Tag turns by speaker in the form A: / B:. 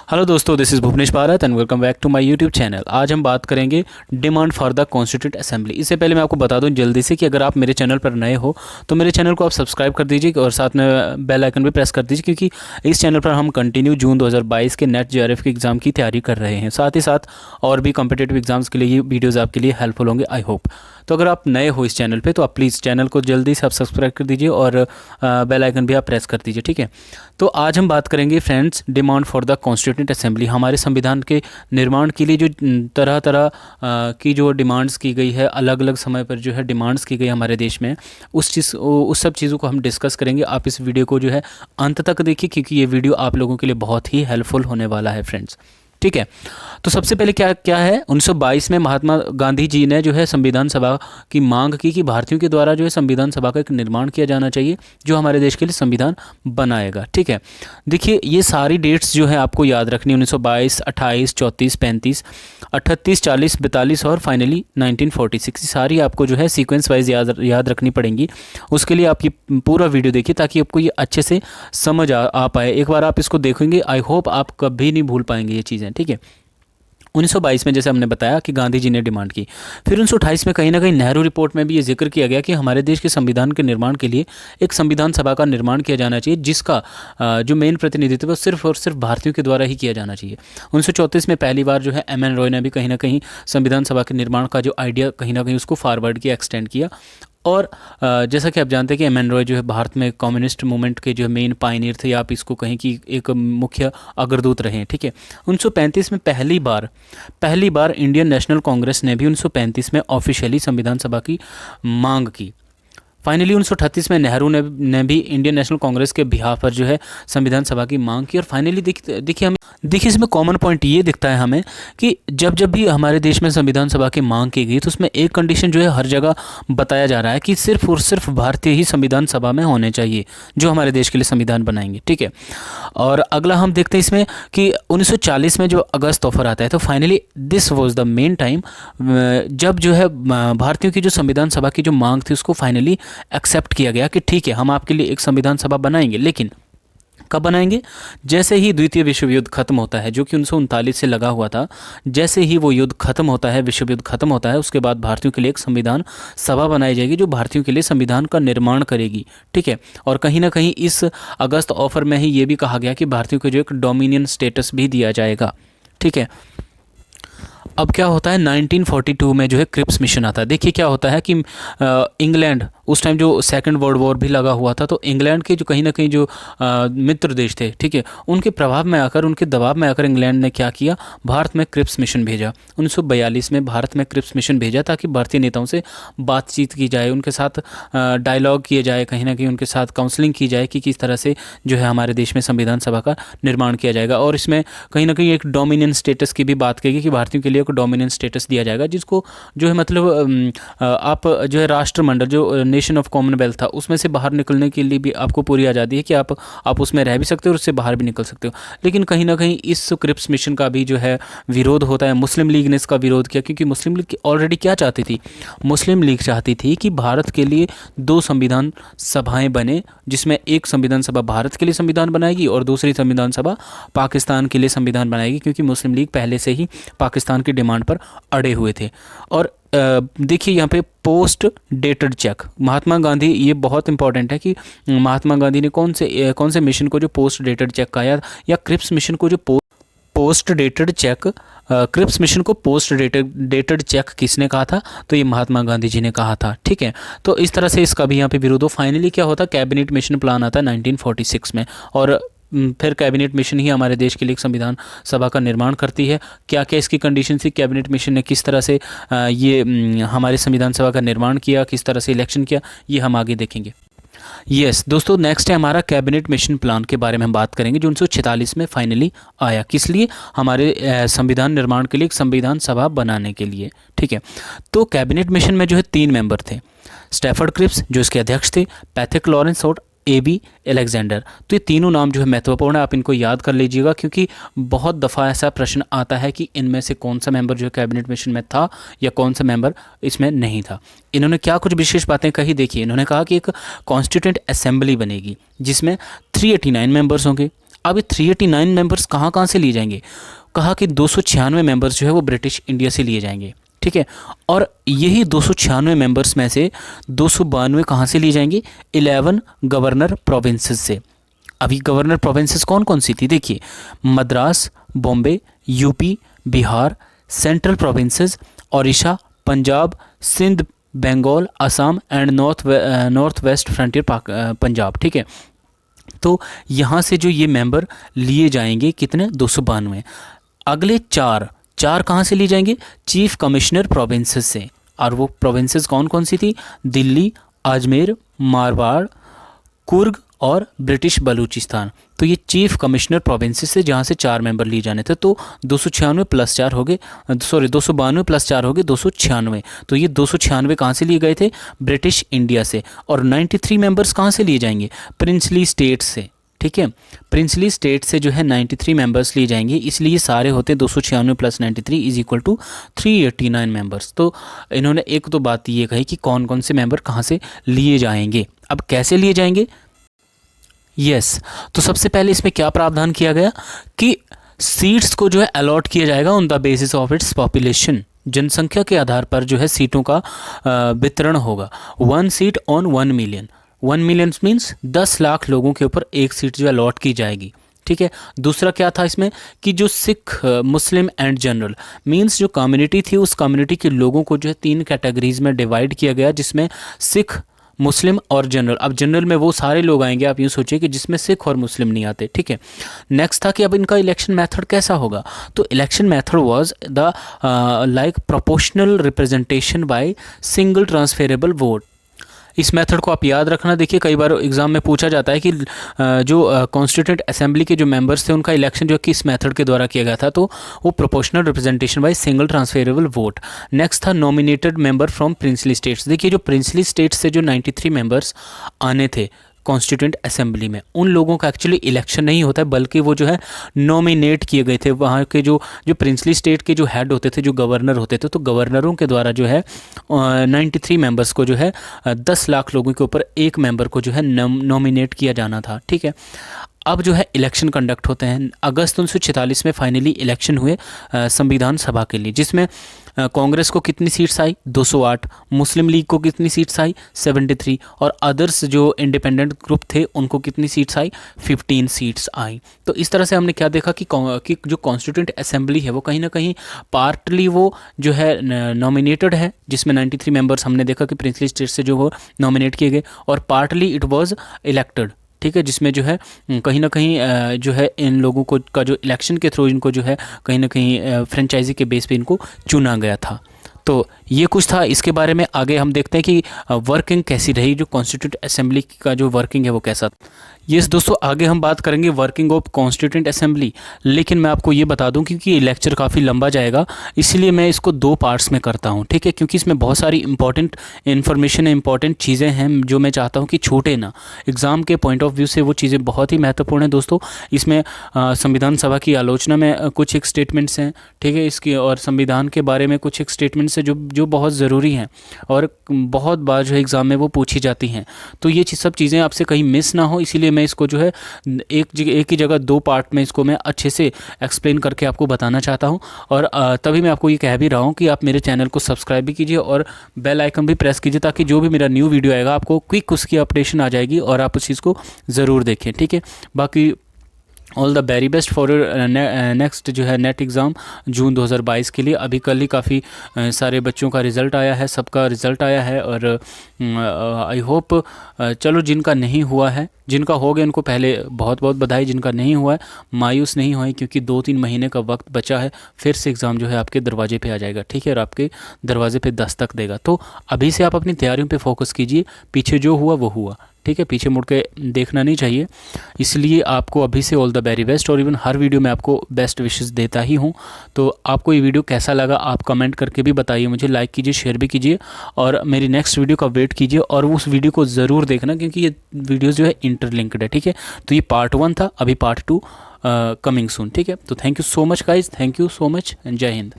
A: Hello दोस्तों, this is Bhuvanesh Bharat and welcome back to my YouTube channel. आज हम बात करेंगे demand for the constituent assembly. इससे पहले मैं आपको बता दूं जल्दी से कि अगर आप मेरे चैनल पर नए हो तो मेरे चैनल को आप सब्सक्राइब कर दीजिए और साथ में बेल आइकन भी प्रेस कर दीजिए, क्योंकि इस चैनल पर हम कंटिन्यू जून 2022 के नेट जेआरएफ के एग्ज़ाम की तैयारी कर रहे हैं। साथ ही साथ और भी कॉम्पिटेटिव एग्जाम्स के लिए ये वीडियोज़ आपके लिए हेल्पफुल होंगे, आई होप। तो अगर आप नए हो इस चैनल पे तो आप प्लीज़ चैनल को जल्दी से आप सब्सक्राइब कर दीजिए और बेल आइकन भी आप प्रेस कर दीजिए, ठीक है। तो आज हम बात करेंगे friends demand for the constituent assembly. हमारे संविधान के निर्माण के लिए जो तरह तरह की जो डिमांड्स की गई है, अलग अलग समय पर जो है डिमांड्स की गई हमारे देश में, उस सब चीज़ों को हम डिस्कस करेंगे। आप इस वीडियो को जो है अंत तक देखिए, क्योंकि ये वीडियो आप लोगों के लिए बहुत ही हेल्पफुल होने वाला है फ्रेंड्स, ठीक है। तो सबसे पहले क्या क्या है, 1922 में महात्मा गांधी जी ने जो है संविधान सभा की मांग की कि भारतीयों के द्वारा जो है संविधान सभा का एक निर्माण किया जाना चाहिए जो हमारे देश के लिए संविधान बनाएगा, ठीक है। देखिए ये सारी डेट्स जो है आपको याद रखनी, 1922, 28, 34, 35, 38, 40, 42 और फाइनली 1946। सारी आपको जो है सीक्वेंस वाइज याद रखनी पड़ेंगी। उसके लिए आप ये पूरा वीडियो देखिए ताकि आपको ये अच्छे से समझ आ पाए। एक बार आप इसको देखोगे, आई होप आप कभी नहीं भूल पाएंगे ये चीज़ें, ठीक है। 1922 में जैसे हमने बताया कि गांधी जी ने डिमांड की। फिर 1928 में कहीं ना कहीं नेहरू रिपोर्ट में भी ये जिक्र किया गया कि हमारे देश के संविधान के निर्माण के लिए एक संविधान सभा का निर्माण किया जाना चाहिए, जिसका जो मेन प्रतिनिधित्व सिर्फ और सिर्फ भारतीयों के द्वारा ही किया जाना चाहिए। 1934 में पहली बार जो है एम एन रॉय ने भी कहीं ना कहीं संविधान सभा के निर्माण का जो आइडिया कहीं ना कहीं उसको फॉरवर्ड किया, एक्सटेंड किया। और जैसा कि आप जानते हैं कि एम एन रॉय जो है भारत में कम्युनिस्ट मूवमेंट के जो मेन पायनियर थे, या आप इसको कहें कि एक मुख्य अग्रदूत रहे हैं, ठीक है। 1935 में पहली बार इंडियन नेशनल कांग्रेस ने भी 1935 में ऑफिशियली संविधान सभा की मांग की। फाइनली 1938 में नेहरू ने भी इंडियन नेशनल कांग्रेस के बिहाफ पर जो है संविधान सभा की मांग की। और फाइनली देखिए इसमें कॉमन पॉइंट ये दिखता है हमें कि जब भी हमारे देश में संविधान सभा की मांग की गई तो उसमें एक कंडीशन जो है हर जगह बताया जा रहा है कि सिर्फ और सिर्फ भारतीय ही संविधान सभा में होने चाहिए जो हमारे देश के लिए संविधान बनाएंगे, ठीक है। और अगला हम देखते हैं इसमें कि 1940 में जो अगस्त ऑफर आता है, तो finally this was the main time जब जो है भारतीयों की जो संविधान सभा की जो मांग थी उसको फाइनली एक्सेप्ट किया गया कि ठीक है हम आपके लिए एक संविधान सभा बनाएंगे। लेकिन कब बनाएंगे? जैसे ही द्वितीय विश्व युद्ध खत्म होता है, जो कि 1939 से लगा हुआ था, जैसे ही वो युद्ध खत्म होता है, विश्व युद्ध खत्म होता है, उसके बाद भारतीयों के लिए एक संविधान सभा बनाई जाएगी जो भारतीयों के लिए संविधान का निर्माण करेगी, ठीक है। और कहीं ना कहीं इस अगस्त ऑफर में ही ये भी कहा गया कि भारतीयों को जो एक डोमिनियन स्टेटस भी दिया जाएगा, ठीक है। अब क्या होता है, 1942 में जो है क्रिप्स मिशन आता है। देखिए क्या होता है कि इंग्लैंड उस टाइम जो सेकंड वर्ल्ड वॉर भी लगा हुआ था, तो इंग्लैंड के जो कहीं ना कहीं जो मित्र देश थे, ठीक है, उनके प्रभाव में आकर, उनके दबाव में आकर इंग्लैंड ने क्या किया, भारत में क्रिप्स मिशन भेजा। 1942 में भारत में क्रिप्स मिशन भेजा ताकि भारतीय नेताओं से बातचीत की जाए, उनके साथ डायलॉग किया जाए, कहीं ना कहीं उनके साथ काउंसलिंग की जाए कि किस तरह से जो है हमारे देश में संविधान सभा का निर्माण किया जाएगा। और इसमें कहीं ना कहीं एक डोमिनियन स्टेटस की भी बात की गई कि भारतीयों के लिए एक डोमिनियन स्टेटस दिया जाएगा, जिसको जो है मतलब आप जो है राष्ट्रमंडल जो नेशन ऑफ कॉमनवेल्थ था उसमें से बाहर निकलने के लिए भी आपको पूरी आज़ादी है कि आप उसमें रह भी सकते हो और उससे बाहर भी निकल सकते हो। लेकिन कहीं ना कहीं इस क्रिप्स मिशन का भी जो है विरोध होता है। मुस्लिम लीग ने इसका विरोध किया, क्योंकि मुस्लिम लीग ऑलरेडी क्या चाहती थी, मुस्लिम लीग चाहती थी कि भारत के लिए दो संविधान सभाएं बने, जिसमें एक संविधान सभा भारत के लिए संविधान बनाएगी और दूसरी संविधान सभा पाकिस्तान के लिए संविधान बनाएगी, क्योंकि मुस्लिम लीग पहले से ही पाकिस्तान की डिमांड पर अड़े हुए थे। और देखिए यहाँ पे post dated check, Mahatma Gandhi, ये बहुत इंपॉर्टेंट है कि महात्मा गांधी ने कौन से मिशन को जो पोस्ट डेटेड चेक कहा, या क्रिप्स मिशन को जो post dated cheque, Cripps mission को पोस्ट डेटेड चेक किसने कहा था, तो ये महात्मा गांधी जी ने कहा था, ठीक है। तो इस तरह से इसका भी यहाँ पे विरोध हो। फाइनली क्या होता है, कैबिनेट मिशन प्लान आता है 1946 में, और फिर कैबिनेट मिशन ही हमारे देश के लिए एक संविधान सभा का निर्माण करती है। क्या क्या इसकी कंडीशन थी, कैबिनेट मिशन ने किस तरह से ये हमारे संविधान सभा का निर्माण किया, किस तरह से इलेक्शन किया, ये हम आगे देखेंगे। यस दोस्तों, नेक्स्ट है हमारा कैबिनेट मिशन प्लान के बारे में हम बात करेंगे, जो 1946 में फाइनली आया। किस लिए? हमारे संविधान निर्माण के लिए एक संविधान सभा बनाने के लिए, ठीक है। तो कैबिनेट मिशन में जो है 3 मेंबर थे, स्टैफर्ड क्रिप्स जो इसके अध्यक्ष थे, पैथिक लॉरेंस और AB अलेक्जेंडर। तो ये तीनों नाम जो है महत्वपूर्ण है, आप इनको याद कर लीजिएगा, क्योंकि बहुत दफ़ा ऐसा प्रश्न आता है कि इनमें से कौन सा मेंबर जो है कैबिनेट मिशन में था या कौन सा मेंबर इसमें नहीं था। इन्होंने क्या कुछ विशेष बातें कही, देखिए इन्होंने कहा कि एक कॉन्स्टिट्यूएंट असेंबली बनेगी जिसमें 389 मेंबर्स होंगे, अब ये 389 मेंबर्स कहाँ कहाँ से लिए जाएंगे, कहा कि 296 मेंबर्स जो है वो ब्रिटिश इंडिया से लिए जाएंगे, ठीक है। और यही 296 मेंबर्स में से 292 कहाँ से लिए जाएंगे, 11 गवर्नर प्रोविंसेस से। अभी गवर्नर प्रोविंसेस कौन कौन सी थी, देखिए Madras, Bombay, UP, Bihar, central provinces, Odisha, Punjab, Sindh, Bengal, Assam and north west frontier Punjab, ठीक है। तो यहाँ से जो ये मेंबर लिए जाएंगे कितने, 292। अगले चार कहाँ से लिए जाएंगे, चीफ कमिश्नर प्रोविंसेस से। और वो प्रोविंसेस कौन कौन सी थी, दिल्ली, अजमेर, मारवाड़, कुर्ग और ब्रिटिश बलूचिस्तान। तो ये चीफ कमिश्नर प्रोविंसेस से जहाँ से 4 मेंबर लिए जाने थे। तो 296 प्लस 4 हो गए, 292 प्लस 4 हो गए 296। तो ये 296 कहाँ से लिए गए थे, ब्रिटिश इंडिया से। और 93 मेंबर्स कहाँ से लिए जाएंगे, प्रिंसली स्टेट से, ठीक है। प्रिंसली स्टेट से जो है 93 मेंबर्स लिए जाएंगे, इसलिए सारे होते 296 plus 93 is equal to 389 members. तो इन्होंने एक तो बात ये कही कि कौन कौन से मेंबर कहाँ से लिए जाएंगे। अब कैसे लिए जाएंगे, यस तो सबसे पहले इसमें क्या प्रावधान किया गया कि सीट्स को जो है अलॉट किया जाएगा on the basis of its population, जनसंख्या के आधार पर जो है सीटों का वितरण होगा। 1 seat on 1 million, 1 million means 10 lakh लोगों के ऊपर एक सीट जो है अलॉट की जाएगी, ठीक है। दूसरा क्या था इसमें कि जो Sikh, Muslim and general means जो कम्युनिटी थी, उस कम्युनिटी के लोगों को जो है 3 कैटेगरीज में डिवाइड किया गया, जिसमें सिख, मुस्लिम और जनरल। अब जनरल में वो सारे लोग आएंगे, आप यूँ सोचिए कि जिसमें सिख और मुस्लिम नहीं आते, ठीक है। नेक्स्ट था कि अब इनका इलेक्शन मेथड कैसा होगा, तो election method was the like proportional representation by single transferable vote. इस मेथड को आप याद रखना, देखिए कई बार एग्जाम में पूछा जाता है कि जो कॉन्स्टिट्यूएंट असेंबली के जो मेंबर्स थे उनका इलेक्शन जो कि इस मेथड के द्वारा किया गया था, तो वो proportional representation by single transferable vote. Next था nominated member from princely states. देखिए जो प्रिंसली स्टेट्स से जो 93 मेंबर्स आने थे कॉन्स्टिट्यूएंट असेंबली में, उन लोगों का एक्चुअली इलेक्शन नहीं होता है, बल्कि वो जो है नॉमिनेट किए गए थे। वहाँ के जो प्रिंसली स्टेट के जो हेड होते थे, जो गवर्नर होते थे, तो गवर्नरों के द्वारा जो है 93 मेंबर्स को जो है 10 लाख लोगों के ऊपर एक मेंबर को जो है नॉमिनेट किया जाना था, ठीक है। अब जो है इलेक्शन कंडक्ट होते हैं। अगस्त 1946 में फाइनली इलेक्शन हुए संविधान सभा के लिए, जिसमें कांग्रेस को कितनी सीट्स आई, 208, मुस्लिम लीग को कितनी सीट्स आई, 73, और अदर्स जो इंडिपेंडेंट ग्रुप थे उनको कितनी सीट्स आई, 15 सीट्स आई। तो इस तरह से हमने क्या देखा कि जो कॉन्स्टिट्यूएंट असेंबली है वो कहीं ना कहीं पार्टली वो जो है नॉमिनेटेड है, जिसमें 93 मेंबर्स हमने देखा कि प्रिंसली स्टेट से जो वो नॉमिनेट किए गए, और पार्टली इट वाज इलेक्टेड, ठीक है, जिसमें जो है कहीं ना कहीं जो है इन लोगों को का जो इलेक्शन के थ्रू इनको जो है कहीं ना कहीं फ्रेंचाइजी के बेस पे इनको चुना गया था। तो ये कुछ था इसके बारे में। आगे हम देखते हैं कि वर्किंग कैसी रही, जो कॉन्स्टिट्यूएंट असेंबली का जो वर्किंग है वो कैसा। यस दोस्तों, आगे हम बात करेंगे वर्किंग ऑफ कॉन्स्टिट्यूएंट असेंबली, लेकिन मैं आपको ये बता दूं क्योंकि ये लेक्चर काफ़ी लंबा जाएगा, इसलिए मैं इसको 2 पार्ट्स में करता हूं, ठीक है, क्योंकि इसमें बहुत सारी इंपॉर्टेंट इन्फॉर्मेशन है, इंपॉर्टेंट चीज़ें हैं जो मैं चाहता हूं कि छूटे ना। एग्ज़ाम के पॉइंट ऑफ व्यू से वो चीज़ें बहुत ही महत्वपूर्ण हैं दोस्तों। इसमें संविधान सभा की आलोचना में कुछ एक स्टेटमेंट्स हैं, ठीक है, इसकी, और संविधान के बारे में कुछ एक स्टेटमेंट्स हैं जो बहुत ज़रूरी हैं और बहुत बार जो है एग्ज़ाम में वो पूछी जाती हैं। तो ये सब चीज़ें आपसे कहीं मिस ना हो, इसीलिए मैं इसको जो है एक ही जगह 2 पार्ट में इसको मैं अच्छे से एक्सप्लेन करके आपको बताना चाहता हूं। और तभी मैं आपको ये कह भी रहा हूं कि आप मेरे चैनल को सब्सक्राइब भी कीजिए और बेल आइकन भी प्रेस कीजिए, ताकि जो भी मेरा न्यू वीडियो आएगा आपको क्विक उसकी अपडेशन आ जाएगी और आप उस चीज़ को ज़रूर देखें, ठीक है। बाकी all the very best for next जो है नेट एग्ज़ाम जून 2022 के लिए। अभी कल ही काफ़ी सारे बच्चों का रिज़ल्ट आया है, सबका रिज़ल्ट आया है, और आई होप चलो जिनका नहीं हुआ है, जिनका हो गया उनको पहले बहुत बहुत बधाई, जिनका नहीं हुआ है मायूस नहीं हुए, क्योंकि 2-3 महीने का वक्त बचा है, फिर से एग्ज़ाम जो है आपके दरवाजे पे आ जाएगा, ठीक है, और आपके दरवाजे पे दस्तक देगा। तो अभी से आप अपनी तैयारियों पे फोकस कीजिए, पीछे जो हुआ वो हुआ, ठीक है, पीछे मुड़ के देखना नहीं चाहिए। इसलिए आपको अभी से ऑल द वेरी बेस्ट, और इवन हर वीडियो में आपको बेस्ट विशेस देता ही हूँ। तो आपको ये वीडियो कैसा लगा आप कमेंट करके भी बताइए मुझे, लाइक कीजिए, शेयर भी कीजिए, और मेरी नेक्स्ट वीडियो का वेट कीजिए, और उस वीडियो को ज़रूर देखना क्योंकि ये वीडियोस जो है इंटरलिंक्ड है, ठीक है। तो ये पार्ट 1 था, अभी पार्ट 2 कमिंग सून, ठीक है। तो thank you so much guys, thank you so much and जय हिंद।